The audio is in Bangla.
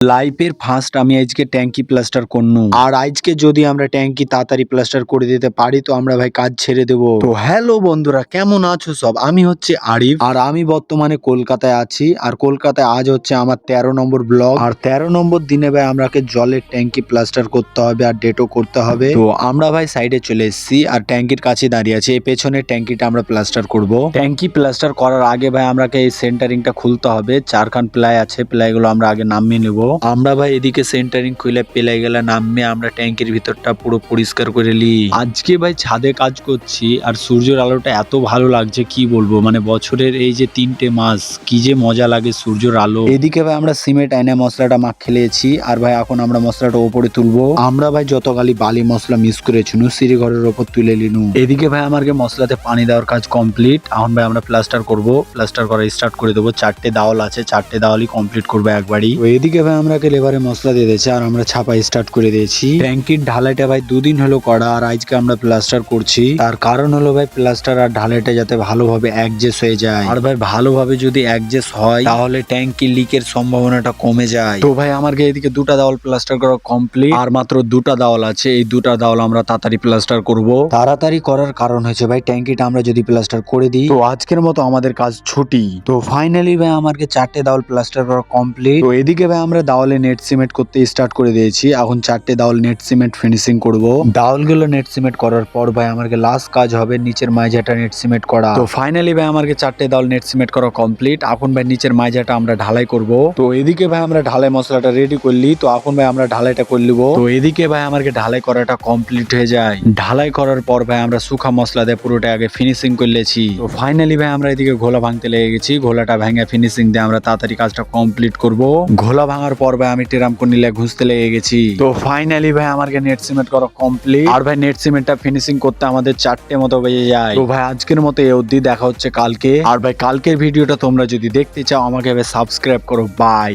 লাইফের ফার্স্ট আমি আজকে ট্যাঙ্কি প্লাস্টার করনু। আর আজকে যদি আমরা ট্যাঙ্কি তাড়াতাড়ি প্লাস্টার করে দিতে পারি তো আমরা ভাই কাজ ছেড়ে দেবো। তো হ্যালো বন্ধুরা, কেমন আছো সব? আমি হচ্ছে আরিফ আর আমি বর্তমানে কলকাতায় আছি। আর কলকাতায় আজ হচ্ছে আমার 13 নম্বর ব্লগ। আর 13 নম্বর দিনে ভাই আমরাকে জলের ট্যাঙ্কি প্লাস্টার করতে হবে আর ডেটও করতে হবে। তো আমরা ভাই সাইডে চলে এসেছি আর ট্যাঙ্কির কাছে দাঁড়িয়ে আছি। এই পেছনের ট্যাঙ্কিটা আমরা প্লাস্টার করব। ট্যাঙ্কি প্লাস্টার করার আগে ভাই আমরাকে এই সেন্টারিংটা খুলতে হবে। চারখান প্লাই আছে, প্লাইগুলো আমরা আগে নামিয়ে নেব। আমরা ভাই এদিকে সেন্টারিং খুলে পেলাই গেলে নামিয়ে আমরা ট্যাঙ্কির ভিতরটা পুরো পরিষ্কার করে নি। আজকে ভাই ছাদে কাজ করছি আর সূর্যের আলোটা এত ভালো লাগছে কি বলবো। মানে বছরের এই যে 3টে মাস কি যে মজা লাগে সূর্যের আলো। এদিকে ভাই আমরা সিমেন্ট এনে মশলাটা মাখ খেলেছি আর ভাই এখন আমরা মশলাটা ওপরে তুলবো। আমরা ভাই যত গালি বালি মশলা মিস করেছিনু সিঁড়ি ঘরের ওপর তুলে নিনু। এদিকে ভাই আমাকে মশলাতে পানি দেওয়ার কাজ কমপ্লিট। এখন ভাই আমরা প্লাস্টার করব। প্লাস্টার করা স্টার্ট করে দেবো। 4টে দাওয়াল আছে, 4টে দাওয়ালই কমপ্লিট করবো একবারই। তো এদিকে ভাই আমরা লেবারে মশলা দিয়ে দিয়েছি আর আমরা ছাপা স্টার্ট করে দিয়েছি। ট্যাঙ্কির ঢালাইটা ভাই 2 দিন হলো করা আর আজকে আমরা প্লাস্টার করছি। তার কারণ হলো ভাই প্লাস্টার আর ঢালাইটা যাতে ভালোভাবে অ্যাডজাস্ট হয়ে যায়। আর ভাই ভালোভাবে যদি অ্যাডজাস্ট হয় তাহলে ট্যাঙ্কি লিকের সম্ভাবনাটা কমে যায়। তো ভাই আমার এদিকে 2টা দেওয়াল প্লাস্টার করা কমপ্লিট আর মাত্র 2টা দেওয়াল আছে। এই 2টা দেওয়াল আমরা তাড়াতাড়ি প্লাস্টার করব। তাড়াতাড়ি করার কারণ হচ্ছে ভাই ট্যাঙ্কিটা আমরা যদি প্লাস্টার করে দিই তো আজকের মতো আমাদের কাজ ছুটি। তো ফাইনালি ভাই আমাকে 4টে দেওয়াল প্লাস্টার করা কমপ্লিট। তো এদিকে ভাই আমরা দেওয়ালে নেট সিমেন্ট করতে স্টার্ট করে দিয়েছি। এখন 4টে দেওয়াল নেট সিমেন্ট ফিনিশিং করব। দেওয়ালগুলো নেট সিমেন্ট করার পর ভাই আমাকে লাস্ট কাজ হবে নিচের মাইজাটা নেট সিমেন্ট করা। তো ফাইনালি ভাই আমাকে 4টে দেওয়াল নেট সিমেন্ট করা কমপ্লিট। এখন ভাই নিচের মাইজাটা আমরা ঢালাই করব। তো এদিকে ভাই আমরা ঢালাই মশলাটা রেডি করলি। তো এখন ভাই আমরা ঢালাইটা করে নিব। তো এদিকে ভাই আমাকে ঢালাই করাটা কমপ্লিট হয়ে যায়। ঢালাই করার পর ভাই আমরা শুখা মশলা দিয়ে পুরোটা আগে ফিনিশিং করলেছি। তো ফাইনালি ভাই আমরা এদিকে ঘোলা ভাঙতে লেগে গেছি। ঘোলাটা ভেঙে ফিনিশিং দিয়ে আমরা তাড়াতাড়ি কাজটা কমপ্লিট করব। ঘোলা ভাঙার পর ভাই আমি টেরাম নিলে ঘুষতে লেগে গেছি। তো ফাইনালি ভাই আমাকে নেট সিমেন্ট করা কমপ্লিট। আর ভাই নেট সিমেন্টটা ফিনিশিং করতে আমাদের 4টে মতো বেজে যায়। তো ভাই আজকের মতো এই অবধি, দেখা হচ্ছে কালকে। আর ভাই কালকের ভিডিওটা তোমরা যদি দেখতে চাও আমাকে সাবস্ক্রাইব করো। বাই।